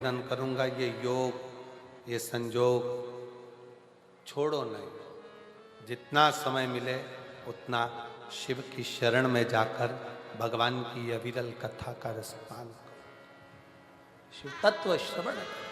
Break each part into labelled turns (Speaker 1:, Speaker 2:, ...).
Speaker 1: वर्णन करूंगा। ये योग, ये संयोग छोड़ो नहीं। जितना समय मिले उतना शिव की शरण में जाकर भगवान की अविरल कथा का रसपान करो, शिव तत्व श्रवण करो।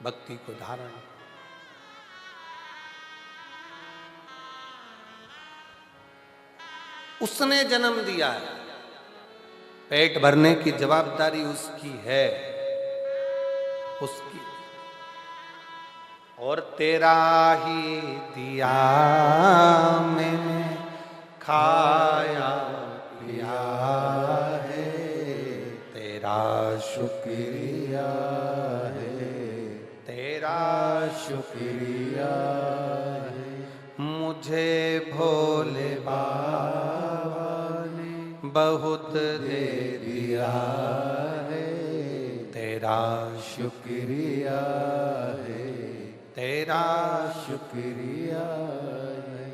Speaker 1: भक्ति को धारण करो। उसने जन्म दिया है, पेट भरने की जवाबदारी उसकी है, उसकी। और तेरा ही दिया मैंने खाया पिया है, तेरा शुक्रिया है, तेरा शुक्रिया है। मुझे भोले बाबा ने बहुत दे दिया है, तेरा शुक्रिया है, तेरा शुक्रिया है।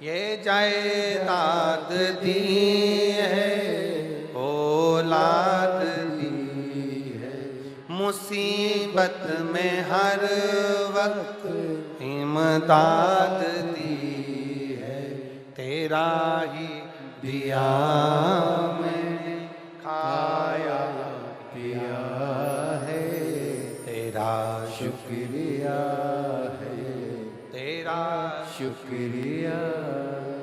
Speaker 1: ये जायदाद दी है, औलाद दी है, मुसीबत में हर वक्त इमदाद दी है, तेरा ही दिया मैंने खाया पिया है, तेरा शुक्रिया है, तेरा शुक्रिया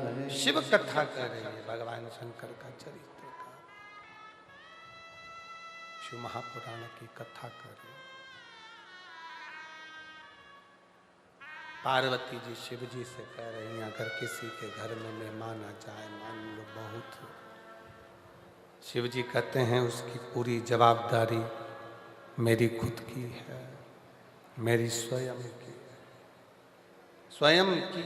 Speaker 1: है। शिव कथा कर रही है, भगवान शंकर का चरित्र का, शिव महापुराण की कथा कर रही है। पार्वती जी शिव जी से कह रही हैं, अगर किसी के घर में मेहमान आ जाए, मान लो बहुत, शिव जी कहते हैं उसकी पूरी जवाबदारी मेरी खुद की है, मेरी स्वयं की, स्वयं की।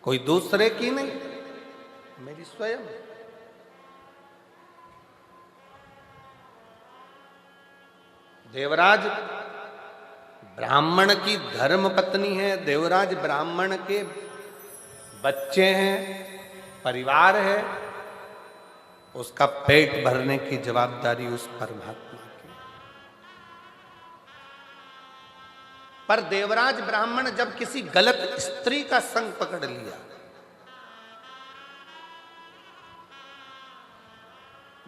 Speaker 1: कोई दूसरे की नहीं, मेरी स्वयं। देवराज ब्राह्मण की धर्म पत्नी है, देवराज ब्राह्मण के बच्चे हैं, परिवार है, उसका पेट भरने की जवाबदारी उस परमात्मा की। पर देवराज ब्राह्मण जब किसी गलत स्त्री का संग पकड़ लिया,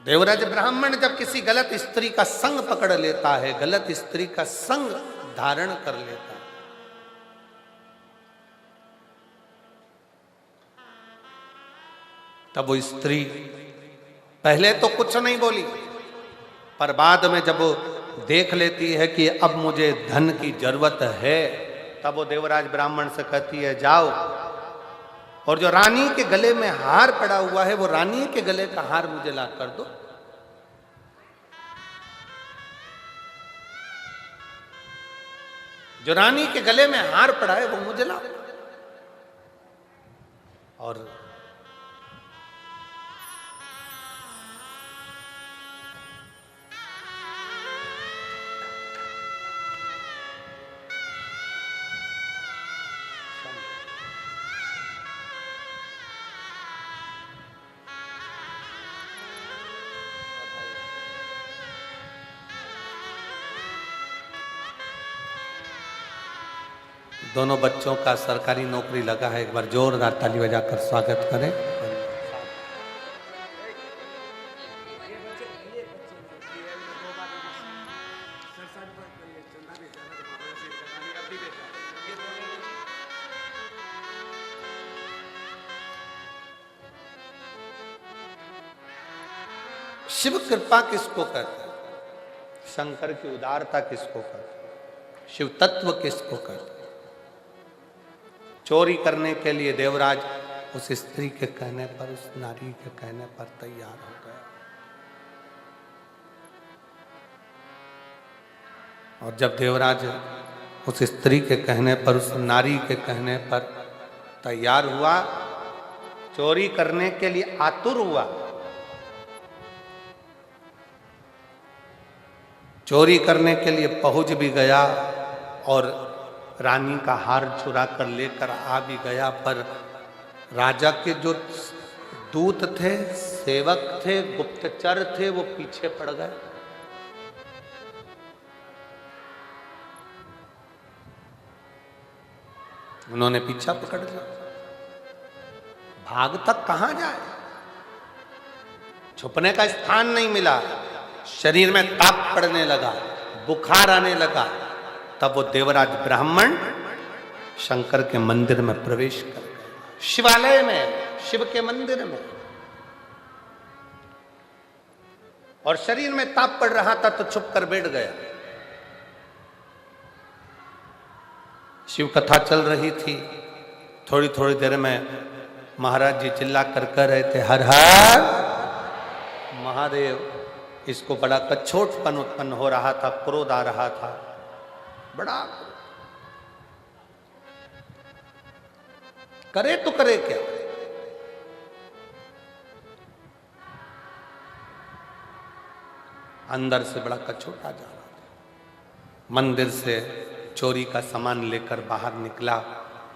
Speaker 1: देवराज ब्राह्मण जब किसी गलत स्त्री का संग पकड़ लेता है, गलत स्त्री का संग धारण कर लेता है, तब वो स्त्री पहले तो कुछ नहीं बोली, पर बाद में जब वो देख लेती है कि अब मुझे धन की जरूरत है, तब वो देवराज ब्राह्मण से कहती है जाओ, और जो रानी के गले में हार पड़ा हुआ है, वो रानी के गले का हार मुझे ला कर दो। जो रानी के गले में हार पड़ा है वो मुझे ला। और दोनों बच्चों का सरकारी नौकरी लगा है, एक बार जोरदार ताली बजाकर स्वागत करें। शिव कृपा किसको कहते हैं? शंकर की उदारता किसको कहते हैं? शिव तत्व किसको कहते हैं? चोरी करने के लिए देवराज उस स्त्री के कहने पर, उस नारी के कहने पर तैयार हो गया, और जब देवराज उस स्त्री के कहने पर, उस नारी के कहने पर तैयार हुआ, चोरी करने के लिए आतुर हुआ, चोरी करने के लिए पहुंच भी गया, और रानी का हार चुरा कर लेकर आ भी गया, पर राजा के जो दूत थे, सेवक थे, गुप्तचर थे, वो पीछे पड़ गए। उन्होंने पीछा पकड़ लिया। भाग तक कहां जाए, छुपने का स्थान नहीं मिला। शरीर में ताप पड़ने लगा, बुखार आने लगा। तब वो देवराज ब्राह्मण शंकर के मंदिर में प्रवेश कर गए, शिवालय में, शिव के मंदिर में। और शरीर में ताप पड़ रहा था तो छुप कर बैठ गया। शिव कथा चल रही थी। थोड़ी थोड़ी देर में महाराज जी चिल्ला कर कह रहे थे, हर हर महादेव। इसको बड़ा कछोटपन उत्पन्न हो रहा था, क्रोध आ रहा था, बड़ा। करे तो करे क्या? अंदर से बड़ा कछोटा जा रहा था। मंदिर से चोरी का सामान लेकर बाहर निकला।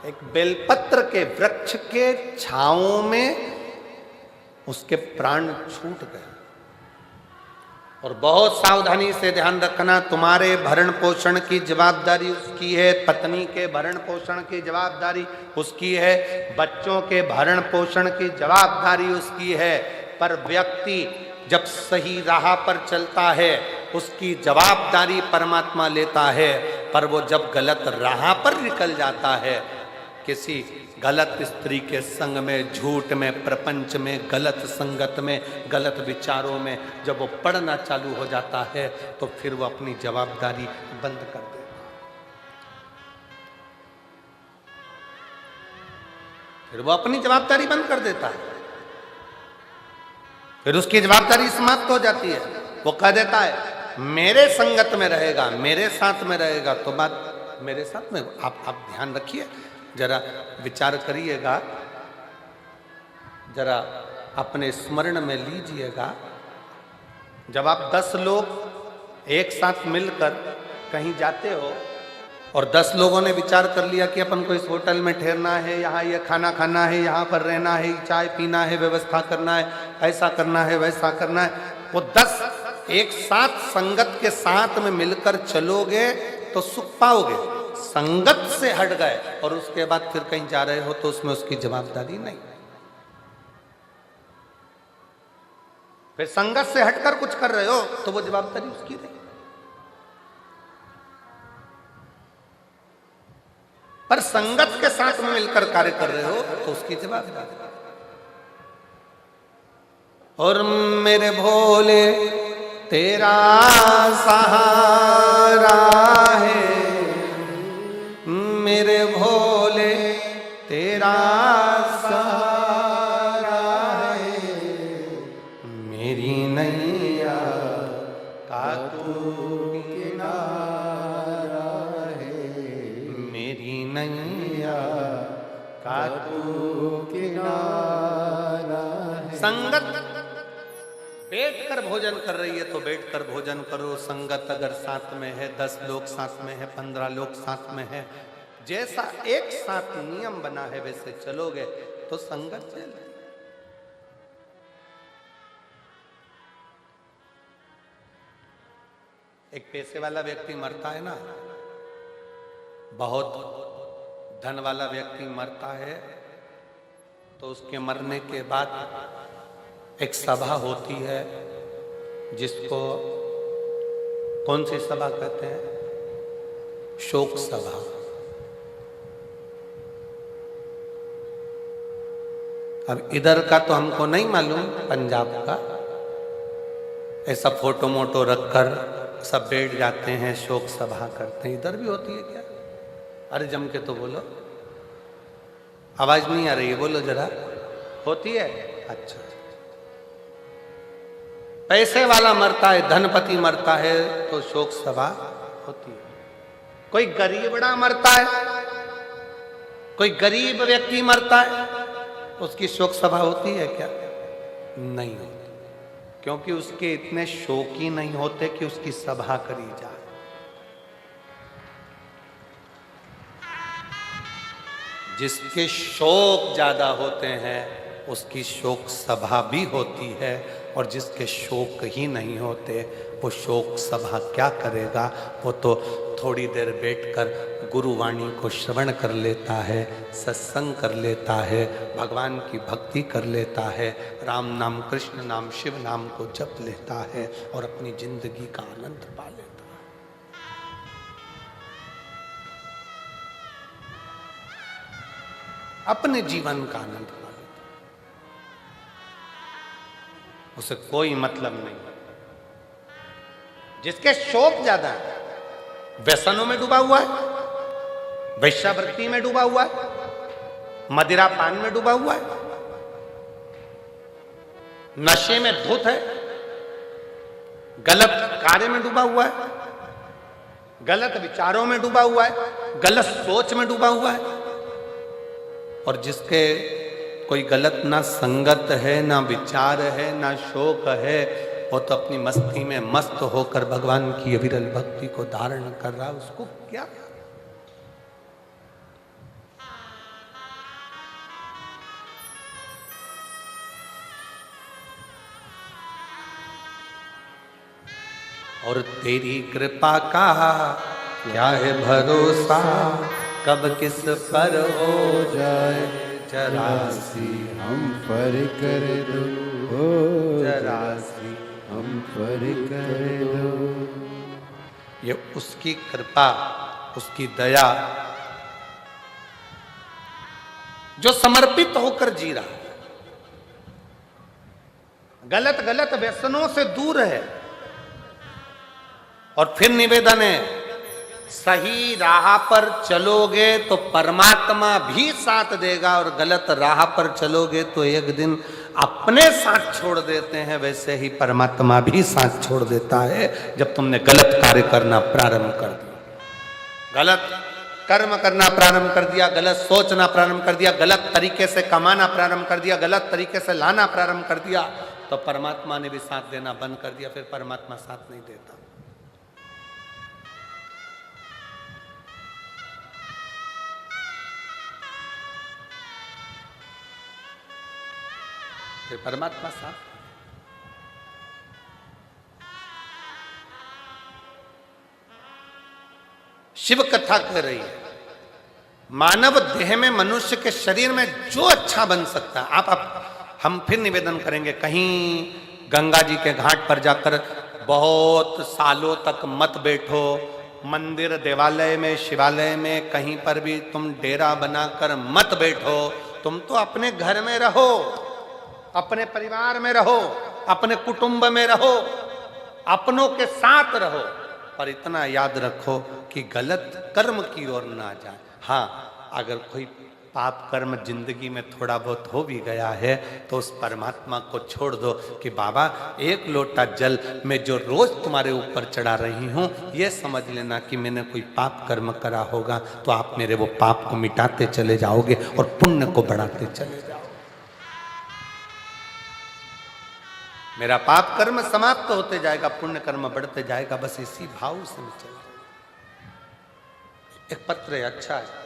Speaker 1: एक बेलपत्र के वृक्ष के छांव में उसके प्राण छूट गए। और बहुत सावधानी से ध्यान रखना, तुम्हारे भरण पोषण की जवाबदारी उसकी है, पत्नी के भरण पोषण की जवाबदारी उसकी है, बच्चों के भरण पोषण की जवाबदारी उसकी है। पर व्यक्ति जब सही राह पर चलता है उसकी जवाबदारी परमात्मा लेता है। पर वो जब गलत राह पर निकल जाता है, किसी गलत स्त्री के संग में, झूठ में, प्रपंच में, गलत संगत में, गलत विचारों में जब वो पड़ना चालू हो जाता है तो फिर वो अपनी जवाबदारी बंद कर देता है। फिर वो अपनी जवाबदारी बंद कर देता है। फिर उसकी जवाबदारी समाप्त हो जाती है। वो कह देता है मेरे संगत में रहेगा, मेरे साथ में रहेगा, तो बात मेरे साथ में। आप ध्यान रखिए, जरा विचार करिएगा, जरा अपने स्मरण में लीजिएगा। जब आप 10 लोग एक साथ मिलकर कहीं जाते हो और 10 लोगों ने विचार कर लिया कि अपन को इस होटल में ठहरना है, यहाँ ये खाना खाना है, यहाँ पर रहना है, चाय पीना है, व्यवस्था करना है, ऐसा करना है, वैसा करना है। वो 10 एक साथ संगत के साथ में मिलकर चलोगे तो सुख पाओगे। संगत से हट गए और उसके बाद फिर कहीं जा रहे हो तो उसमें उसकी जवाबदारी नहीं। फिर संगत से हटकर कुछ कर रहे हो तो वो जवाबदारी उसकी नहीं। पर संगत के साथ में मिलकर कार्य कर रहे हो तो उसकी जवाबदारी। और मेरे भोले तेरा सहारा है, मेरे भोले तेरा सहारा है, मेरी नैया का तू किनारा है, मेरी नैया का तू किनारा है। संगत बैठकर भोजन कर रही है तो बैठकर भोजन करो। संगत अगर साथ में है, 10 लोग साथ में है, 15 लोग साथ में है, जैसा एक साथ नियम बना है वैसे चलोगे तो संगत चल। एक पैसे वाला व्यक्ति मरता है ना, बहुत धन वाला व्यक्ति मरता है तो उसके मरने के बाद एक सभा होती है, जिसको कौन सी सभा कहते हैं? शोक सभा। अब इधर का तो हमको नहीं मालूम, पंजाब का ऐसा फोटो मोटो रखकर सब बैठ जाते हैं, शोक सभा करते हैं। इधर भी होती है क्या? अरे जम के तो बोलो, आवाज नहीं आ रही है, बोलो जरा। होती है? अच्छा। पैसे वाला मरता है, धनपति मरता है तो शोक सभा होती है। कोई गरीबड़ा मरता है, कोई गरीब व्यक्ति मरता है, उसकी शोक सभा होती है क्या? नहीं होती, क्योंकि उसके इतने शोकी नहीं होते कि उसकी सभा करी जाए। जिसके शोक ज्यादा होते हैं उसकी शोक सभा भी होती है, और जिसके शोक ही नहीं होते वो शोक सभा क्या करेगा। वो तो थोड़ी देर बैठकर गुरुवाणी को श्रवण कर लेता है, सत्संग कर लेता है, भगवान की भक्ति कर लेता है, राम नाम, कृष्ण नाम, शिव नाम को जप लेता है और अपनी जिंदगी का आनंद पा लेता है। अपने जीवन का आनंद पा लेता है। उसे कोई मतलब नहीं। जिसके शोक ज्यादा है, व्यसनों में डूबा हुआ है, वैश्यावृत्ति में डूबा हुआ है, मदिरा पान में डूबा हुआ है, नशे में धुत है, गलत कार्य में डूबा हुआ है, गलत विचारों में डूबा हुआ है, गलत सोच में डूबा हुआ है, और जिसके कोई गलत ना संगत है, ना विचार है, ना शोक है, वो तो अपनी मस्ती में मस्त होकर भगवान की अविरल भक्ति को धारण कर रहा है। उसको क्या? और तेरी कृपा का क्या है भरोसा, कब किस पर हो जाए जरासी
Speaker 2: हम पर कर दो, हो
Speaker 1: जरासी
Speaker 2: हम पर कर दो।
Speaker 1: ये उसकी कृपा, उसकी दया, जो समर्पित होकर जी रहा है, गलत गलत व्यसनों से दूर है। और फिर निवेदन है, सही राह पर चलोगे तो परमात्मा भी साथ देगा, और गलत राह पर चलोगे तो एक दिन अपने साथ छोड़ देते हैं, वैसे ही परमात्मा भी साथ छोड़ देता है। जब तुमने गलत कार्य करना प्रारंभ कर दिया, गलत कर्म करना प्रारंभ कर दिया, गलत सोचना प्रारंभ कर दिया, गलत तरीके से कमाना प्रारंभ कर दिया, गलत तरीके से लाना प्रारंभ कर दिया, तो परमात्मा ने भी साथ देना बंद कर दिया। फिर परमात्मा साथ नहीं देता। फिर परमात्मा साथ। शिव कथा कह रही है, मानव देह में, मनुष्य के शरीर में जो अच्छा बन सकता है, हम फिर निवेदन करेंगे, कहीं गंगा जी के घाट पर जाकर बहुत सालों तक मत बैठो। मंदिर, देवालय में, शिवालय में, कहीं पर भी तुम डेरा बनाकर मत बैठो। तुम तो अपने घर में रहो, अपने परिवार में रहो, अपने कुटुंब में रहो, अपनों के साथ रहो, पर इतना याद रखो कि गलत कर्म की ओर ना जाए। हाँ, अगर कोई पाप कर्म जिंदगी में थोड़ा बहुत हो भी गया है तो उस परमात्मा को छोड़ दो कि बाबा एक लोटा जल में जो रोज तुम्हारे ऊपर चढ़ा रही हूं, यह समझ लेना कि मैंने कोई पाप कर्म करा होगा, तो आप मेरे वो पाप को मिटाते चले जाओगे और पुण्य को बढ़ाते चले जाओगे। मेरा पाप कर्म समाप्त होते जाएगा, पुण्य कर्म बढ़ते जाएगा। बस इसी भाव से चल। एक पत्र है, अच्छा है।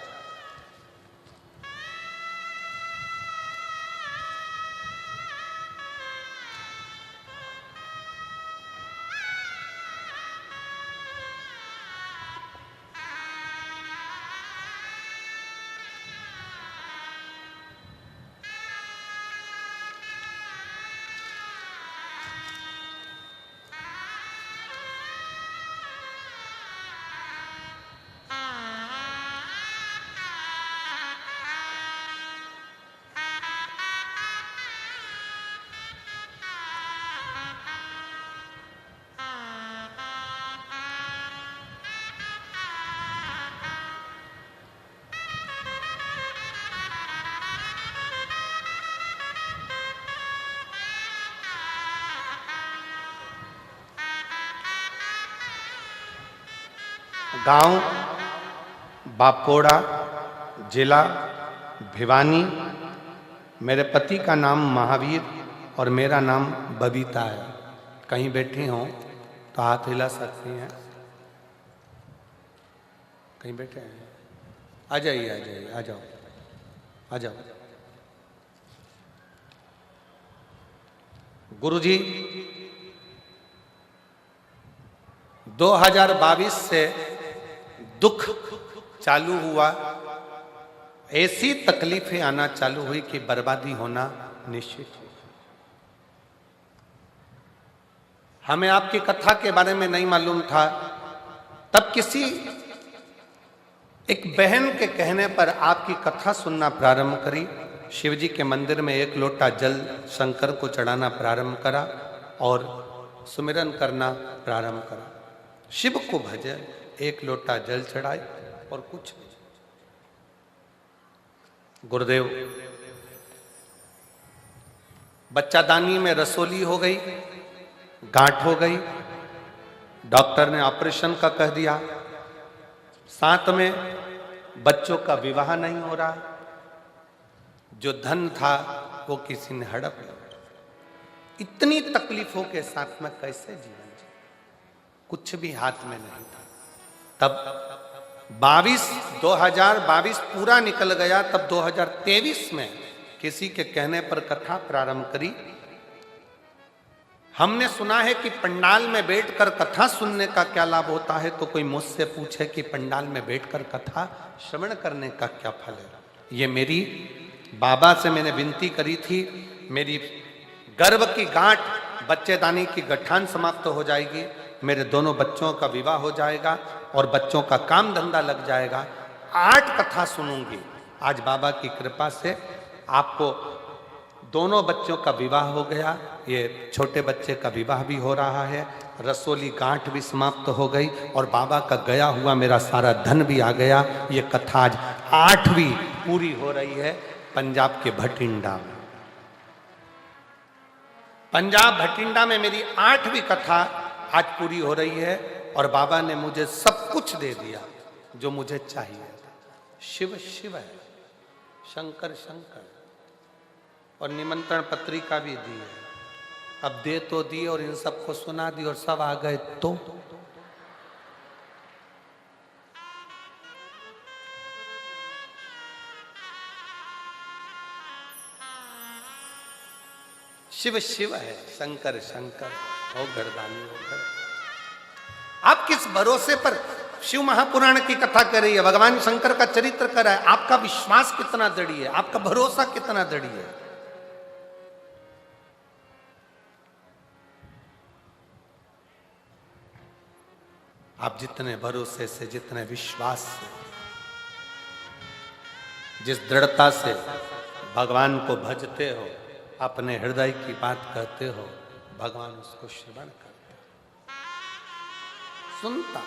Speaker 1: गांव बापोड़ा, जिला भिवानी। मेरे पति का नाम महावीर और मेरा नाम बबीता है। कहीं बैठी हो तो हाथ हिला सकती हैं। कहीं बैठे हैं? आ जाइए, आ जाइए, आ जाओ। आ जाओ। गुरुजी 2022 से दुख चालू हुआ, ऐसी तकलीफें आना चालू हुई कि बर्बादी होना निश्चित है। हमें आपकी कथा के बारे में नहीं मालूम था, तब किसी एक बहन के कहने पर आपकी कथा सुनना प्रारंभ करी। शिवजी के मंदिर में एक लोटा जल शंकर को चढ़ाना प्रारंभ करा और सुमिरन करना प्रारंभ करा। शिव को भजे, एक लोटा जल चढ़ाए और कुछ नहीं। गुरुदेव बच्चादानी में रसोली हो गई, गांठ हो गई, डॉक्टर ने ऑपरेशन का कह दिया, साथ में बच्चों का विवाह नहीं हो रहा, जो धन था वो किसी ने हड़प लिया। इतनी तकलीफों के साथ में कैसे जीवन जी, कुछ भी हाथ में नहीं था। तब 2022 पूरा निकल गया, तब 2023 में किसी के कहने पर कथा प्रारंभ करी। हमने सुना है कि पंडाल में बैठकर कथा सुनने का क्या लाभ होता है, तो कोई मुझसे पूछे कि पंडाल में बैठकर कथा श्रवण करने का क्या फल है। ये मेरी बाबा से मैंने विनती करी थी, मेरी गर्भ की गांठ, बच्चेदानी की गठान समाप्त हो जाएगी, मेरे दोनों बच्चों का विवाह हो जाएगा और बच्चों का काम धंधा लग जाएगा। 8 कथा सुनूंगी। आज बाबा की कृपा से आपको दोनों बच्चों का विवाह हो गया, ये छोटे बच्चे का विवाह भी हो रहा है, रसोली गांठ भी समाप्त हो गई और बाबा का गया हुआ मेरा सारा धन भी आ गया। ये कथा आज 8वीं पूरी हो रही है पंजाब के भटिंडा में। पंजाब भटिंडा में मेरी 8वीं कथा आज पूरी हो रही है और बाबा ने मुझे सब कुछ दे दिया जो मुझे चाहिए। शिव शिव है, शंकर शंकर, और निमंत्रण पत्रिका भी दी है। अब दे तो दी और इन सबको सुना दी और सब आ गए तो शिव शिव है, शंकर शंकर, हो गर्दानी हो घर। आप किस भरोसे पर शिव महापुराण की कथा कर रही है, भगवान शंकर का चरित्र कर रहा है, आपका विश्वास कितना दृढ़ है, आपका भरोसा कितना दृढ़ है। आप जितने भरोसे से, जितने विश्वास से, जिस दृढ़ता से भगवान को भजते हो, अपने हृदय की बात कहते हो, भगवान उसको श्रवण करते, सुनता।